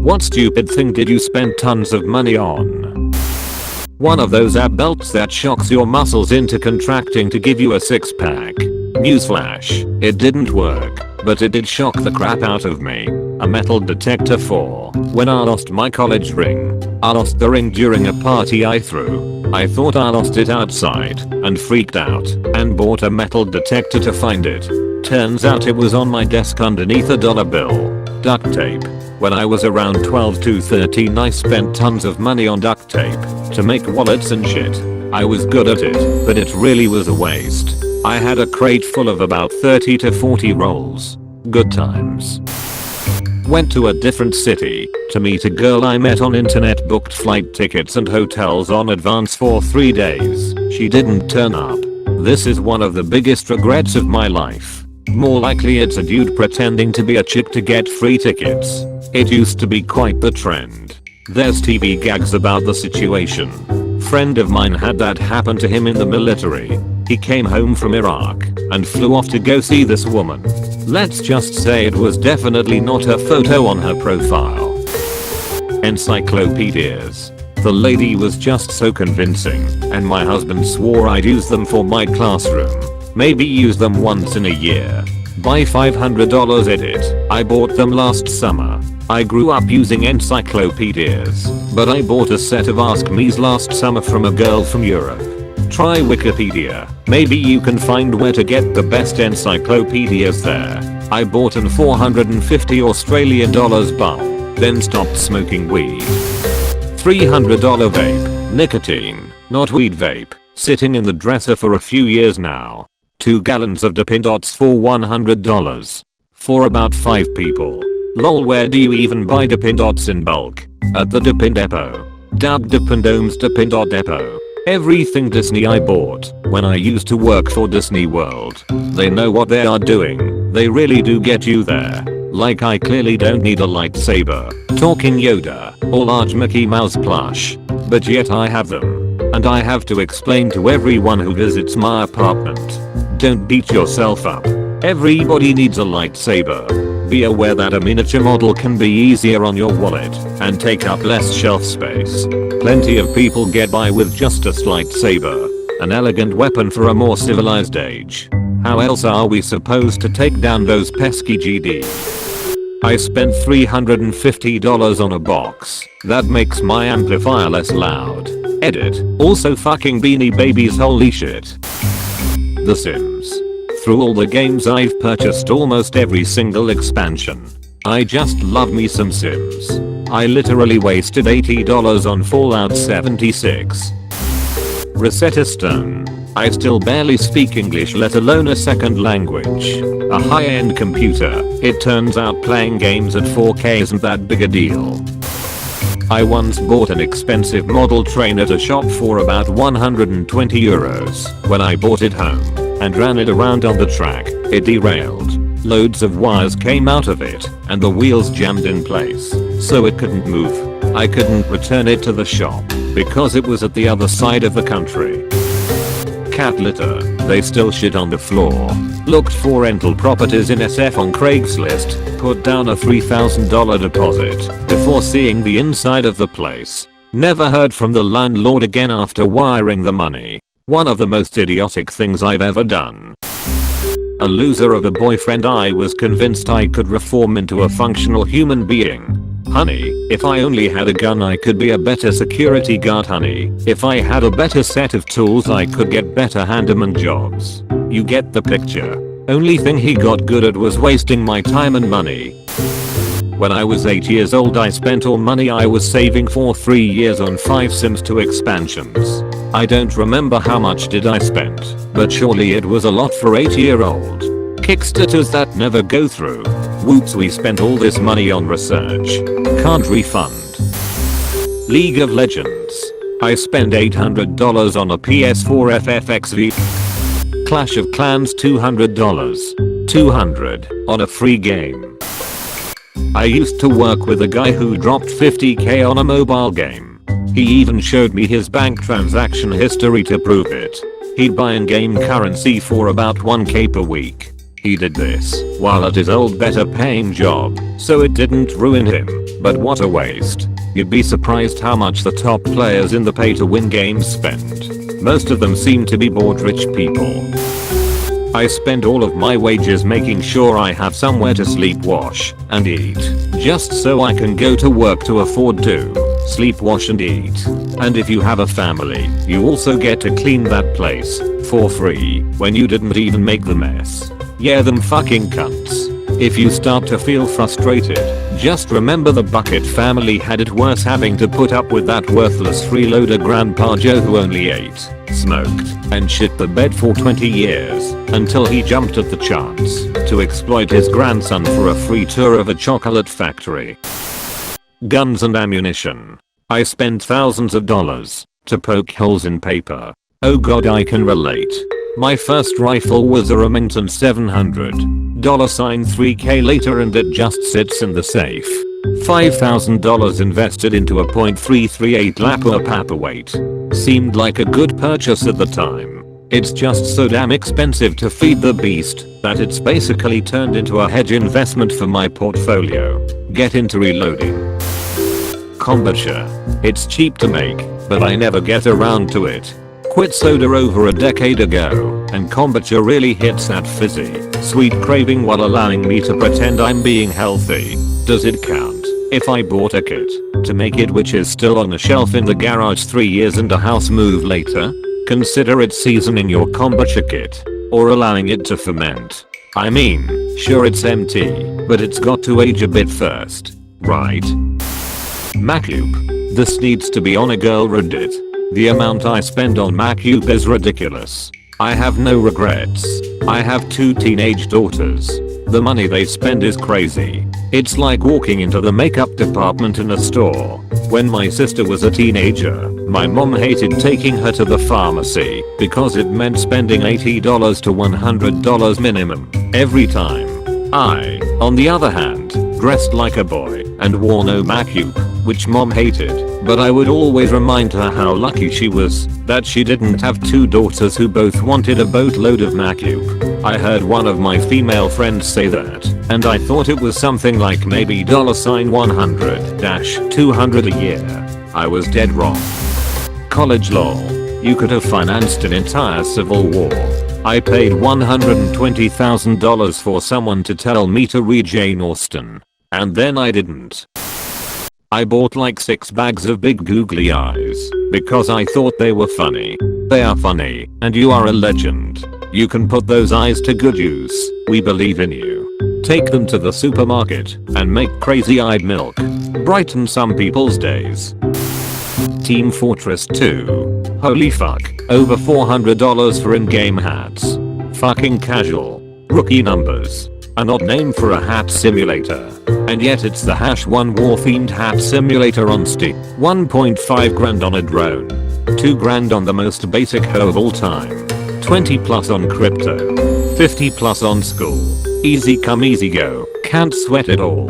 What stupid thing did you spend tons of money on? One of those ab belts that shocks your muscles into contracting to give you a six pack. Newsflash, it didn't work, but it did shock the crap out of me. A metal detector for when I lost my college ring. I lost the ring during a party I threw. I thought I lost it outside and freaked out and bought a metal detector to find it. Turns out it was on my desk underneath a dollar bill. Duct tape. When I was around 12 to 13 I spent tons of money on duct tape to make wallets and shit. I was good at it, but it really was a waste. I had a crate full of about 30 to 40 rolls. Good times. Went to a different city to meet a girl I met on internet, booked flight tickets and hotels on advance for 3 days. She didn't turn up. This is one of the biggest regrets of my life. More likely it's a dude pretending to be a chick to get free tickets. It used to be quite the trend. There's TV gags about the situation. Friend of mine had that happen to him in the military. He came home from Iraq and flew off to go see this woman. Let's just say it was definitely not her photo on her profile. Encyclopedias. The lady was just so convincing, and my husband swore I'd use them for my classroom. Maybe use them once in a year. Buy $500 edit. I bought them last summer. I grew up using encyclopedias, but I bought a set of Ask Me's last summer from a girl from Europe. Try Wikipedia. Maybe you can find where to get the best encyclopedias there. I bought an 450 Australian dollars bomb, then stopped smoking weed. $300 vape. Nicotine, not weed vape. Sitting in the dresser for a few years now. 2 gallons of Dippin' Dots for $100. For about 5 people. Lol, where do you even buy Dippin' Dots in bulk? At the Dippin' Depot. Dab Dippin' Dome's Dippin' Dot Depot. Everything Disney I bought when I used to work for Disney World. They know what they are doing. They really do get you there. Like I clearly don't need a lightsaber, talking Yoda, or large Mickey Mouse plush. But yet I have them. And I have to explain to everyone who visits my apartment. Don't beat yourself up. Everybody needs a lightsaber. Be aware that a miniature model can be easier on your wallet and take up less shelf space. Plenty of people get by with just a lightsaber, an elegant weapon for a more civilized age. How else are we supposed to take down those pesky GDs? I spent $350 on a box that makes my amplifier less loud. Edit. Also fucking Beanie Babies, holy shit. The Sims. Through all the games I've purchased almost every single expansion. I just love me some Sims. I literally wasted $80 on Fallout 76. Rosetta Stone. I still barely speak English, let alone a second language. A high-end computer. It turns out playing games at 4K isn't that big a deal. I once bought an expensive model train at a shop for about 120 euros. When I bought it home and ran it around on the track, it derailed. Loads of wires came out of it and the wheels jammed in place, so it couldn't move. I couldn't return it to the shop because it was at the other side of the country. Cat litter. They still shit on the floor. Looked for rental properties in SF on Craigslist, put down a $3,000 deposit before seeing the inside of the place. Never heard from the landlord again after wiring the money. One of the most idiotic things I've ever done. A loser of a boyfriend. I was convinced I could reform into a functional human being. Honey, if I only had a gun I could be a better security guard. Honey, if I had a better set of tools I could get better handyman jobs. You get the picture. Only thing he got good at was wasting my time and money. When I was 8 years old I spent all money I was saving for 3 years on 5 Sims 2 expansions. I don't remember how much did I spend, but surely it was a lot for 8-year-old. Kickstarters that never go through. Whoops, we spent all this money on research. Can't refund. League of Legends. I spent $800 on a PS4 FFXV. Clash of Clans $200. $200 on a free game. I used to work with a guy who dropped $50k on a mobile game. He even showed me his bank transaction history to prove it. He'd buy in-game currency for about 1k per week. He did this while at his old better paying job, so it didn't ruin him, But what a waste. You'd be surprised how much the top players in the pay to win games spend. Most of them seem to be bored rich people. I spend all of my wages making sure I have somewhere to sleep, wash, and eat, just so I can go to work to afford to sleep, wash, and eat. And if you have a family, you also get to clean that place for free when you didn't even make the mess. Yeah, them fucking cunts. If you start to feel frustrated, just remember the Bucket family had it worse having to put up with that worthless freeloader Grandpa Joe who only ate, smoked, and shit the bed for 20 years until he jumped at the chance to exploit his grandson for a free tour of a chocolate factory. Guns and ammunition. I spend thousands of dollars to poke holes in paper. Oh god, I can relate. My first rifle was a Remington 700. $3K later and it just sits in the safe. $5,000 invested into a .338 Lapua paperweight. Seemed like a good purchase at the time. It's just so damn expensive to feed the beast that it's basically turned into a hedge investment for my portfolio. Get into reloading. Kombucha. It's cheap to make, but I never get around to it. Quit soda over a decade ago, and kombucha really hits that fizzy, sweet craving while allowing me to pretend I'm being healthy. Does it count if I bought a kit to make it which is still on the shelf in the garage 3 years and a house move later? Consider it seasoning your kombucha kit, or allowing it to ferment. I mean, sure it's empty, but it's got to age a bit first, right? Macup. This needs to be on a girl Reddit. The amount I spend on Macup is ridiculous. I have no regrets. I have 2 teenage daughters. The money they spend is crazy. It's like walking into the makeup department in a store. When my sister was a teenager, my mom hated taking her to the pharmacy because it meant spending $80 to $100 minimum every time. I, on the other hand, dressed like a boy and wore no Macup, which mom hated, but I would always remind her how lucky she was that she didn't have 2 daughters who both wanted a boatload of Macup. I heard one of my female friends say that, and I thought it was something like maybe $100-200 a year. I was dead wrong. College lol. You could have financed an entire civil war. I paid $120,000 for someone to tell me to read Jane Austen. And then I didn't. I bought like 6 bags of big googly eyes because I thought they were funny. They are funny, and you are a legend. You can put those eyes to good use. We believe in you. Take them to the supermarket and make crazy-eyed milk. Brighten some people's days. Team Fortress 2. Holy fuck, over $400 for in-game hats. Fucking casual. Rookie numbers. An odd name for a hat simulator. And yet it's the #1 war themed hat simulator on Steam. 1.5 grand on a drone. 2 grand on the most basic hoe of all time. 20 plus on crypto. 50 plus on school. Easy come easy go. Can't sweat it all.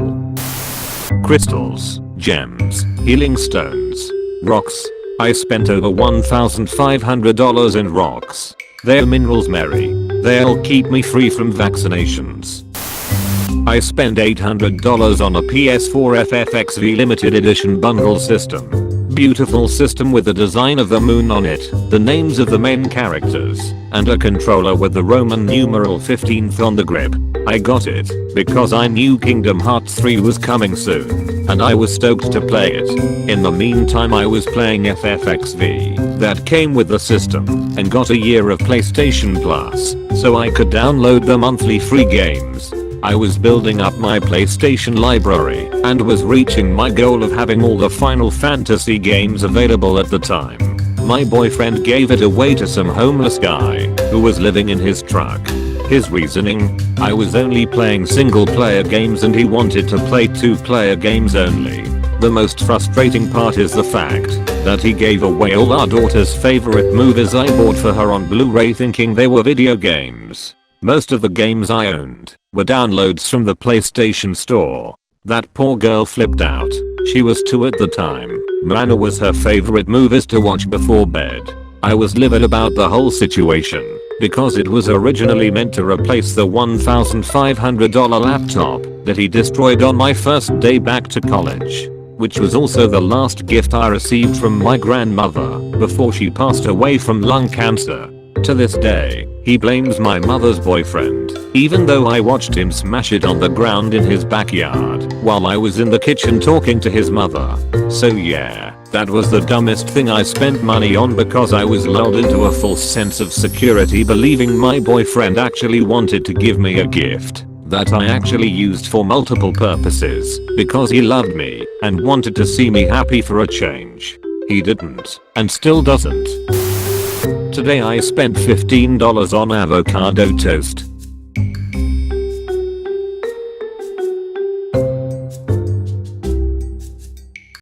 Crystals, gems, healing stones, rocks. I spent over $1,500 in rocks. They're minerals, Mary. They'll keep me free from vaccinations. I spent $800 on a PS4 FFXV limited edition bundle system. Beautiful system with the design of the moon on it, the names of the main characters, and a controller with the Roman numeral 15th on the grip. I got it because I knew Kingdom Hearts 3 was coming soon, and I was stoked to play it. In the meantime I was playing FFXV, that came with the system, and got a year of PlayStation Plus, so I could download the monthly free games. I was building up my PlayStation library and was reaching my goal of having all the Final Fantasy games available at the time. My boyfriend gave it away to some homeless guy who was living in his truck. His reasoning? I was only playing single player games and he wanted to play 2-player games only. The most frustrating part is the fact that he gave away all our daughter's favorite movies I bought for her on Blu-ray thinking they were video games. Most of the games I owned were downloads from the PlayStation Store. That poor girl flipped out. She was 2 at the time. Moana was her favorite movies to watch before bed. I was livid about the whole situation. because it was originally meant to replace the $1,500 laptop that he destroyed on my first day back to college, which was also the last gift I received from my grandmother before she passed away from lung cancer. To this day, he blames my mother's boyfriend, even though I watched him smash it on the ground in his backyard while I was in the kitchen talking to his mother. So yeah, that was the dumbest thing I spent money on because I was lulled into a false sense of security believing my boyfriend actually wanted to give me a gift that I actually used for multiple purposes because he loved me and wanted to see me happy for a change. He didn't, and still doesn't. Today I spent $15 on avocado toast.